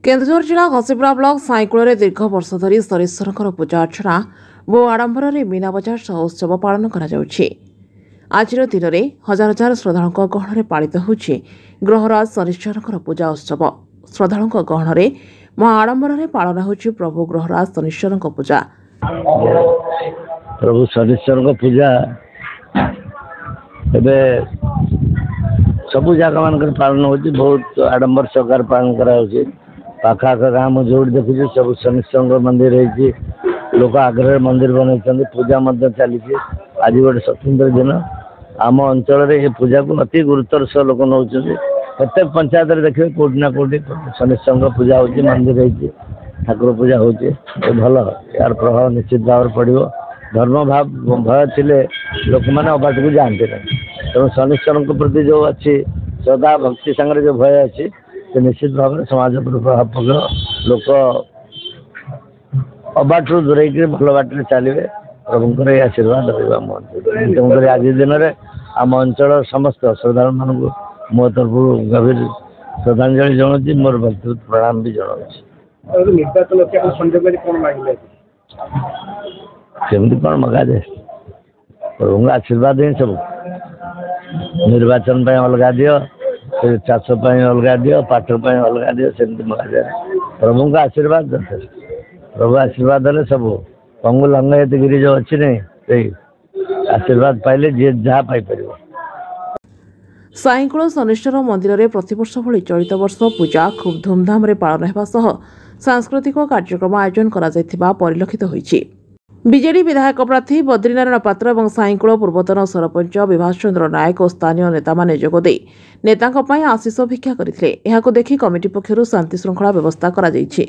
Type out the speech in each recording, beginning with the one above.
केन्दुझर जिला घसीपुरा ब्लक साईकूल दीर्घ वर्ष धरी शरीश्वर पूजा अर्चना बहु आडंबर मीना बजार सह उत्सव पालन आज दिन में हजार हजार श्रद्धालुं गहन पालित होछि ग्रहराज शनिश्चर पूजा उत्सव। श्रद्धालुं गहन महा आडंबर पालन होछि प्रभु ग्रहराज शनिश्चर पूजा। प्रभु शनिश्चर पूजा सबु जगह मान पालन होछि, बहुत आडंबर सहकार पालन करा पाखाख गाँव में जो देखुचे सब शनिश्चर मंदिर है, लोक आग्रह मंदिर बनई पूजा चली। आज गोटे स्वतंत्र दिन आम अंचल पूजा को अति गुरुत्वर सह लोक नौ प्रत्येक पंचायत देखिए कौटि ना कौटि शनिश्चर पूजा हो मंदिर है, ठाकुर पूजा हो भल यार प्रभाव निश्चित भाव पड़ो। धर्म भाव भय थे लोक मैंने अबाट को जाते ना, तेणु शनिश्चर प्रति जो अच्छी श्रद्धा भक्ति संगे जो भय अच्छी निश्चित भाव में समाज पर प्रभाव पड़े। लोक अबाट दूर भल बाट चलिए, प्रभुंर ये आशीर्वाद रहा। आज दिन में आम अंचल समस्त श्रद्धालु मानक मो तरफ गभीर श्रद्धांजलि जनाऊँगी, मोर व्यक्तिगत प्रणाम भी जनाऊँगी। केमती कौन मगा जाए, प्रभु आशीर्वाद ही सब। निर्वाचन अलग दियो, चाष अलग दियो, पाठ अलग दियो, सेमती मगा जाए। प्रभु का आशीर्वाद यथेष्ट, प्रभु आशीर्वाद हेल्ले सब पंगु लंगयतगिरी जो अच्छी नहीं आशीर्वाद पाइले जी जहाँ पाइपर। साईकूल शनिश्चर मंदिर में प्रतिवर्ष भली चलित वर्ष पूजा खूब धूमधाम पालन होगा सह सांस्कृतिक कार्यक्रम आयोजन परिलक्षित होइछि। बीजेडी विधायक प्रार्थी बद्रीनारायण पात्र और साईकूल पूर्वतन सरपंच विभास चंद्र नायक और स्थानीय नेता माने जोगदे नेता आशीष भिक्षा करते देखि कमिटी पक्षर शांति श्रृंखला व्यवस्था करा जाइछि।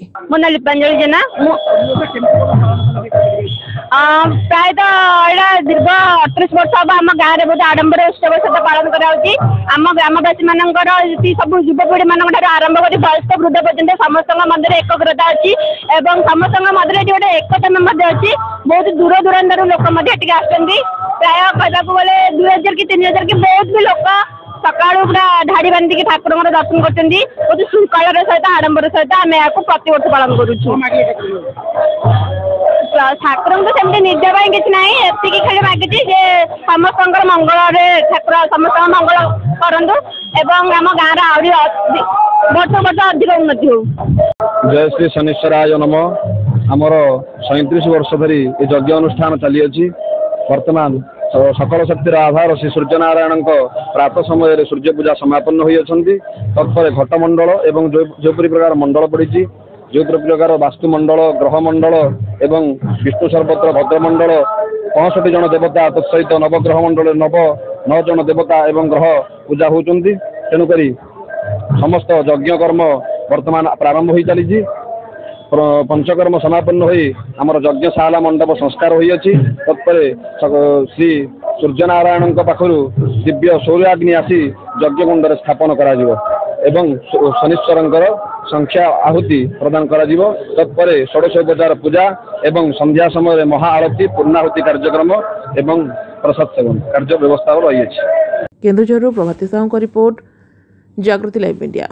प्रायतः दीर्घ 38 वर्ष हम आम गाँव में बहुत आडंबर उत्सव सहित पालन कराम ग्रामवासी मान सब युवपीढ़ी मान आरंभ कर वयस्क वृद्ध पर्यटन समस्त मध्य एकग्रता अच्छी और समस्त मध्य गोटे एकता अच्छी। बहुत दूर दूरांतर लोक प्राय कहला गले 2000 कि 3000 कि बहुत भी लोक सका पूरा ढाड़ी बांधिक ठाकुर दर्शन कर बहुत श्रृंखलार सहित आडंबर सहित आम यहाँ प्रतिवर्ष पालन करुँ। ठाकुर को सेमती निजे कि ना एति खाली मागिची समस्त मंगल ठाकुर समस्त मंगल करूँ एवं आम गाँव आहरी वर्ष वर्ष अधिक उन्नति हो। जय श्री शनिश्चराय नमः। आमर 37 वर्ष धरी ये यज्ञ अनुष्ठान चली अच्छी। वर्तमान सकल शक्तिर आधार श्री सूर्यनारायण प्रातः समय सूर्य पूजा समापन हो तत्पर घटमंडल एवं जो प्रकार मंडल पड़ी, जो प्रकार वास्तुमंडल ग्रहमंडल एवं विष्णु सर्वत्र भद्रमंडल 65 जन देवता तत्सहित नवग्रह मंडल 9 जन देवता एवं ग्रह पूजा होती। तेणुक समस्त यज्ञ कर्म वर्तमान प्रारंभ हो चली। पंचकर्म समापन हो आमर यज्ञशाला मंडप संस्कार हो तत्पर श्री सूर्यनारायण पाखर दिव्य सौर्याग्नि आसी यज्ञकुंड स्थापन करा एवं शनिश्चर संख्या आहुति प्रदान करा तत्पर षोडशोपचार पूजा एवं संध्या समय महाआरती पूर्णाहुति कार्यक्रम एवं प्रसाद सेवन कार्य व्यवस्था रही है। केन्दुझर प्रभाती साहू रिपोर्ट, जागृति लाइव इंडिया।